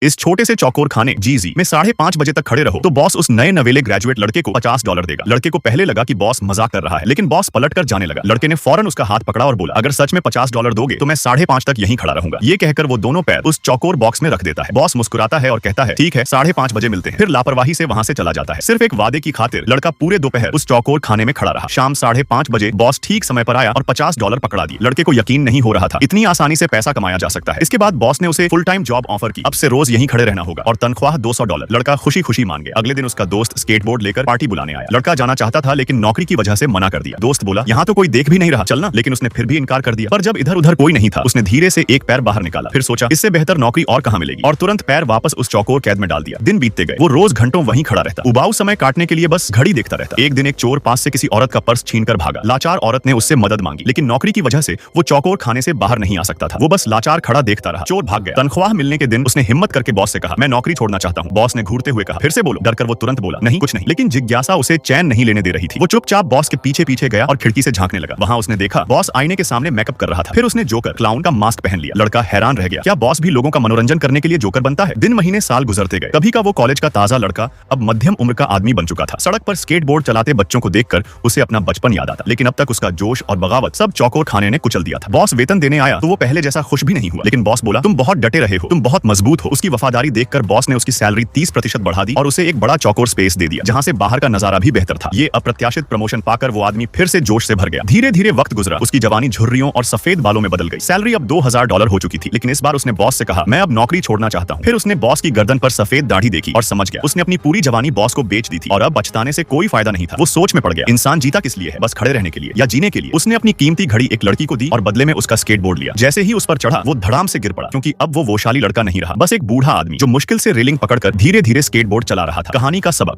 इस छोटे से चौकोर खाने जीजी में 5:30 बजे तक खड़े रहो तो बॉस उस नए नवेले ग्रेजुएट लड़के को $50 देगा। लड़के को पहले लगा कि बॉस मजाक कर रहा है, लेकिन बॉस पलट कर जाने लगा। लड़के ने फौरन उसका हाथ पकड़ा और बोला, अगर सच में $50 दोगे तो मैं 5:30 तक यहीं खड़ा रहूंगा। ये कहकर वो दोनों पैर उस चौकोर बॉक्स में रख देता है। बॉस मुस्कुराता है और कहता है, ठीक है, 5:30 बजे मिलते हैं। फिर लापरवाही से वहां से चला जाता है। सिर्फ एक वादे की खातिर लड़का पूरे दोपहर उस चौकोर खाने में खड़ा रहा। शाम 5:30 बजे बॉस ठीक समय पर आया और $50 पकड़ा दिए। लड़के को यकीन नहीं हो रहा था इतनी आसानी से पैसा कमाया जा सकता है। इसके बाद बॉस ने उसे फुल टाइम जॉब ऑफर की। अब से रोज यहीं खड़े रहना होगा और तनख्वाह $200। लड़का खुशी खुशी मान गया। अगले दिन उसका दोस्त स्केटबोर्ड लेकर पार्टी बुलाने आया। लड़का जाना चाहता था लेकिन नौकरी की वजह से मना कर दिया। दोस्त बोला, यहाँ तो कोई देख भी नहीं रहा, चलना। लेकिन उसने फिर भी इनकार कर दिया। पर जब इधर उधर कोई नहीं था, उसने धीरे से एक पैर बाहर निकाला। फिर सोचा इससे बेहतर नौकरी और कहाँ मिलेगी, और तुरंत पैर वापस उस चौकोर कैद में डाल दिया। दिन बीतते गए। वो रोज घंटों वहीं खड़ा रहता। उबाऊ समय काटने के लिए बस घड़ी देखता रहता। एक दिन एक चोर पास से किसी औरत का पर्स छीनकर भागा। लाचार औरत ने उससे मदद मांगी, लेकिन नौकरी की वजह से वो चौकोर खाने से बाहर नहीं आ सकता था। वो बस लाचार खड़ा देखता रहा। चोर भाग गया। तनख्वाह मिलने के दिन उसने हिम्मत करके बॉस से कहा, मैं नौकरी छोड़ना चाहता हूँ। बॉस ने घूरते हुए कहा, फिर से बोलो। डरकर वो तुरंत बोला, नहीं कुछ नहीं। लेकिन जिज्ञासा उसे चैन नहीं लेने दे रही थी। वो चुपचाप बॉस के पीछे पीछे गया और खिड़की से झांकने लगा। वहां उसने देखा बॉस आईने के सामने मेकअप कर रहा था। फिर उसने जोकर क्लाउन का मास्क पहन लिया। लड़का हैरान रह गया, क्या बॉस भी लोगों का मनोरंजन करने के लिए जोकर बनता है? दिन महीने साल गुजरते गए। कभी का वो कॉलेज का ताजा लड़का अब मध्यम उम्र का आदमी बन चुका था। सड़क पर स्केटबोर्ड चलाते बच्चों को देखकर उसे अपना बचपन याद आता। लेकिन अब तक उसका जोश और बगावत सब चौकोर खाने ने कुचल दिया था। बॉस वेतन देने आया तो वो पहले जैसा खुश भी नहीं हुआ। लेकिन बॉस बोला, तुम बहुत डटे रहे हो, तुम बहुत मजबूत हो। उसकी वफादारी देखकर बॉस ने उसकी सैलरी 30% बढ़ा दी और उसे एक बड़ा चौकोर स्पेस दे दिया, जहां से बाहर का नजारा भी बेहतर था। ये अप्रत्याशित प्रमोशन पाकर वो आदमी फिर से जोश से भर गया। धीरे धीरे वक्त गुजरा। उसकी जवानी झुर्रियों और सफेद बालों में बदल गई। सैलरी अब $2000 हो चुकी थी। लेकिन इस बार उसने बॉस से कहा, मैं अब नौकरी छोड़ना चाहता हूँ। फिर उसने बॉस की गर्दन पर सफेद दाढ़ी देखी और समझ गया उसने अपनी पूरी जवानी बॉस को बेच दी थी और अब बचताने से कोई फायदा नहीं था। वो सोच में पड़ गया, इंसान जीता किस लिए है? बस खड़े रहने के लिए या जीने के लिए? उसने अपनी कीमती घड़ी एक लड़की को दी और बदले में उसका स्केटबोर्ड लिया। जैसे ही उस पर चढ़ा वो धड़ाम से गिर पड़ा, क्योंकि अब वो वोशाली लड़का नहीं रहा, बस एक बूढ़ा आदमी जो मुश्किल से रेलिंग पकड़कर धीरे धीरे स्केटबोर्ड चला रहा था। कहानी का सबक,